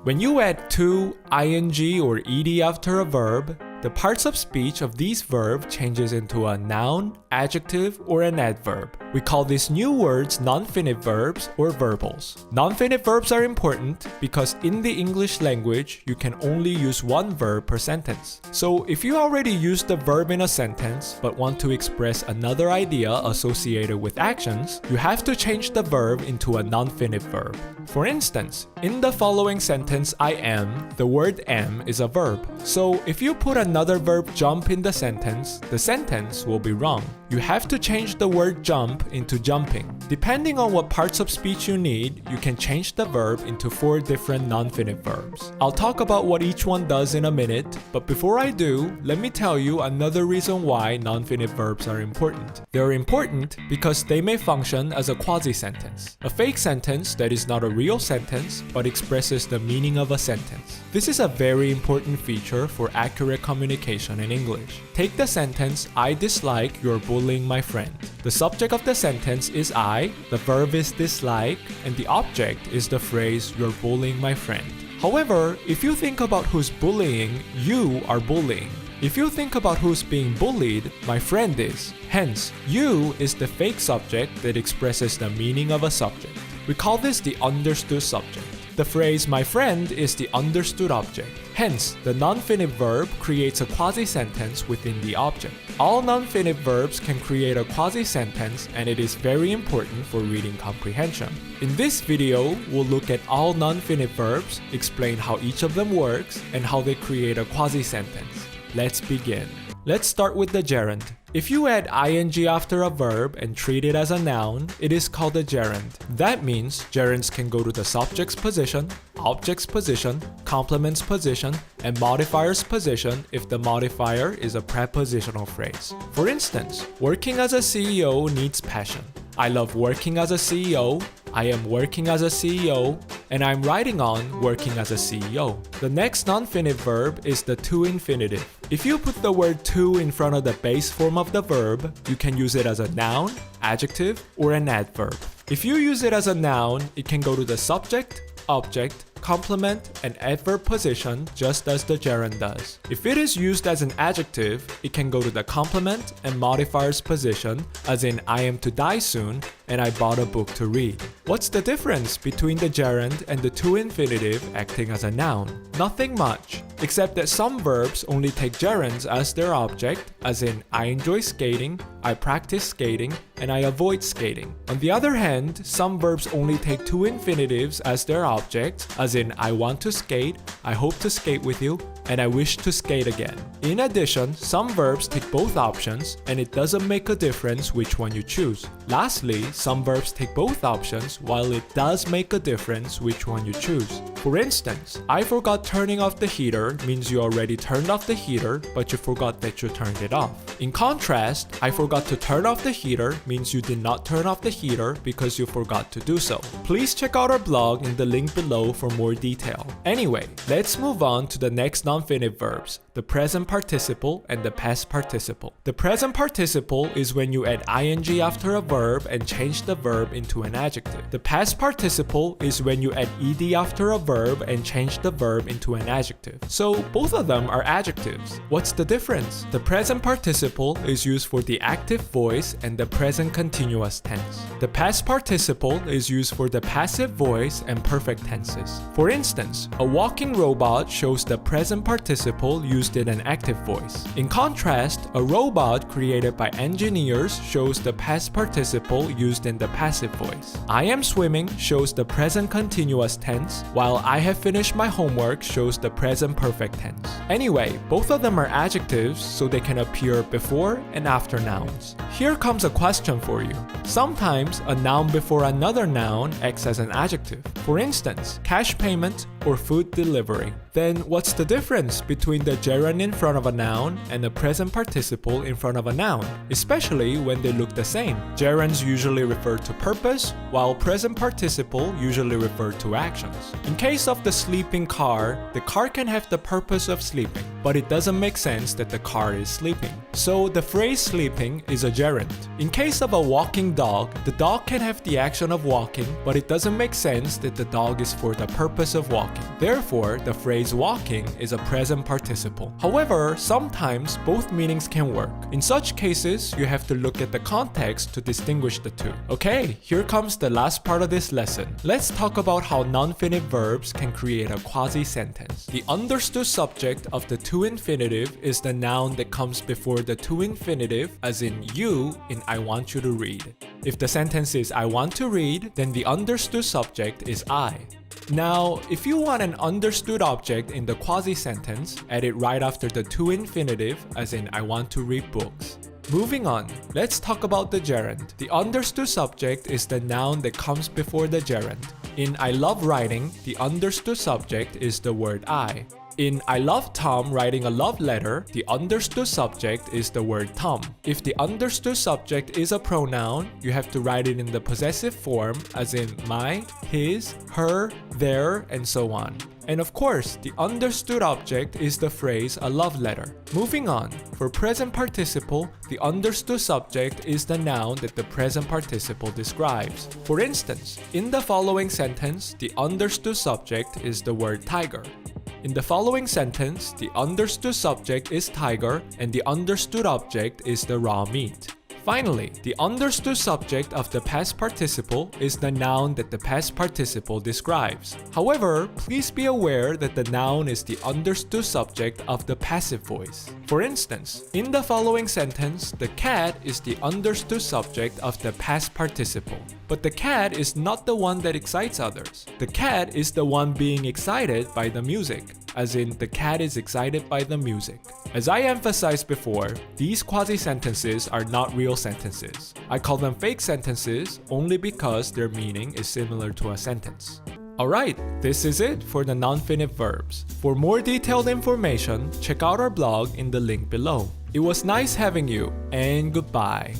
When you add to, ing, or ed after a verb, the parts of speech of these verbs changes into a noun, adjective, or an adverb. We call these new words non-finite verbs or verbals. Non-finite verbs are important because in the English language, you can only use one verb per sentence. So if you already used the verb in a sentence but want to express another idea associated with actions, you have to change the verb into a non-finite verb. For instance, in the following sentence I am, the word am is a verb. So if you put another verb jump in the sentence will be wrong. You have to change the word jump into jumping. Depending on what parts of speech you need, you can change the verb into 4 different non-finite verbs. I'll talk about what each one does in a minute, but before I do, let me tell you another reason why non-finite verbs are important. They're important because they may function as a quasi-sentence, a fake sentence that is not a real sentence but expresses the meaning of a sentence. This is a very important feature for accurate communication in English. Take the sentence, I dislike your bullying my friend. The subject of the sentence is I, the verb is dislike, and the object is the phrase you're bullying my friend. However, if you think about who's bullying, you are bullying. If you think about who's being bullied, my friend is. Hence, you is the fake subject that expresses the meaning of a subject. We call this the understood subject. The phrase my friend is the understood object. Hence, the non-finite verb creates a quasi-sentence within the object. All non-finite verbs can create a quasi-sentence, and it is very important for reading comprehension. In this video, we'll look at all non-finite verbs, explain how each of them works, and how they create a quasi-sentence. Let's begin. Let's start with the gerund. If you add ing after a verb and treat it as a noun, it is called a gerund. That means gerunds can go to the subject's position, object's position, complement's position, and modifier's position if the modifier is a prepositional phrase. For instance, working as a CEO needs passion. I love working as a CEO, I am working as a CEO, and I'm writing on working as a CEO. The next non-finite verb is the to-infinitive. If you put the word to in front of the base form of the verb, you can use it as a noun, adjective, or an adverb. If you use it as a noun, it can go to the subject, object, complement, and adverb position just as the gerund does. If it is used as an adjective, it can go to the complement and modifier's position, as in I am to die soon and I bought a book to read. What's the difference between the gerund and the to-infinitive acting as a noun? Nothing much, except that some verbs only take gerunds as their object, as in I enjoy skating, I practice skating, and I avoid skating. On the other hand, some verbs only take to-infinitives as their object, as in I want to skate, I hope to skate with you, and I wish to skate again. In addition, some verbs take both options, and it doesn't make a difference which one you choose. Lastly, some verbs take both options, while it does make a difference which one you choose. For instance, I forgot turning off the heater means you already turned off the heater, but you forgot that you turned it off. In contrast, I forgot to turn off the heater means you did not turn off the heater because you forgot to do so. Please check out our blog in the link below for more detail. Anyway, let's move on to the next non-finite verbs, the present participle and the past participle. The present participle is when you add ing after a verb and change the verb into an adjective. The past participle is when you add ed after a verb and change the verb into an adjective. So both of them are adjectives. What's the difference? The present participle is used for the active voice and the present continuous tense. The past participle is used for the passive voice and perfect tenses. For instance, a walking robot shows the present participle used in an active voice. In contrast, a robot created by engineers shows the past participle used in the passive voice. I am swimming shows the present continuous tense, while I have finished my homework shows the present perfect tense. Anyway, both of them are adjectives, so they can appear before and after nouns. Here comes a question for you. Sometimes a noun before another noun acts as an adjective. For instance, cash payment or food delivery. Then what's the difference between the gerund in front of a noun and the present participle in front of a noun, especially when they look the same? Gerunds usually refer to purpose, while present participle usually refer to actions. In case of the sleeping car, the car can have the purpose of sleeping, but it doesn't make sense that the car is sleeping. So the phrase sleeping is a gerund. In case of a walking dog, the dog can have the action of walking, but it doesn't make sense that the dog is for the purpose of walking. Therefore, the phrase walking is a present participle. However, sometimes both meanings can work. In such cases, you have to look at the context to distinguish the two. Okay, here comes the last part of this lesson. Let's talk about how non-finite verbs can create a quasi-sentence. The understood subject of the to-infinitive is the noun that comes before the to-infinitive, as in you in I want you to read. If the sentence is I want to read, then the understood subject is I. Now, if you want an understood object in the quasi-sentence, add it right after the to-infinitive, as in I want to read books. Moving on, let's talk about the gerund. The understood subject is the noun that comes before the gerund. In I love writing, the understood subject is the word I. In I love Tom writing a love letter, the understood subject is the word Tom. If the understood subject is a pronoun, you have to write it in the possessive form, as in my, his, her, their, and so on. And of course, the understood object is the phrase a love letter. Moving on, for present participle, the understood subject is the noun that the present participle describes. For instance, in the following sentence, the understood subject is the word tiger. In the following sentence, the understood subject is tiger and the understood object is the raw meat. Finally, the understood subject of the past participle is the noun that the past participle describes. However, please be aware that the noun is the understood subject of the passive voice. For instance, in the following sentence, the cat is the understood subject of the past participle. But the cat is not the one that excites others. The cat is the one being excited by the music, as in the cat is excited by the music. As I emphasized before, these quasi-sentences are not real sentences. I call them fake sentences only because their meaning is similar to a sentence. Alright, this is it for the non-finite verbs. For more detailed information, check out our blog in the link below. It was nice having you, and goodbye.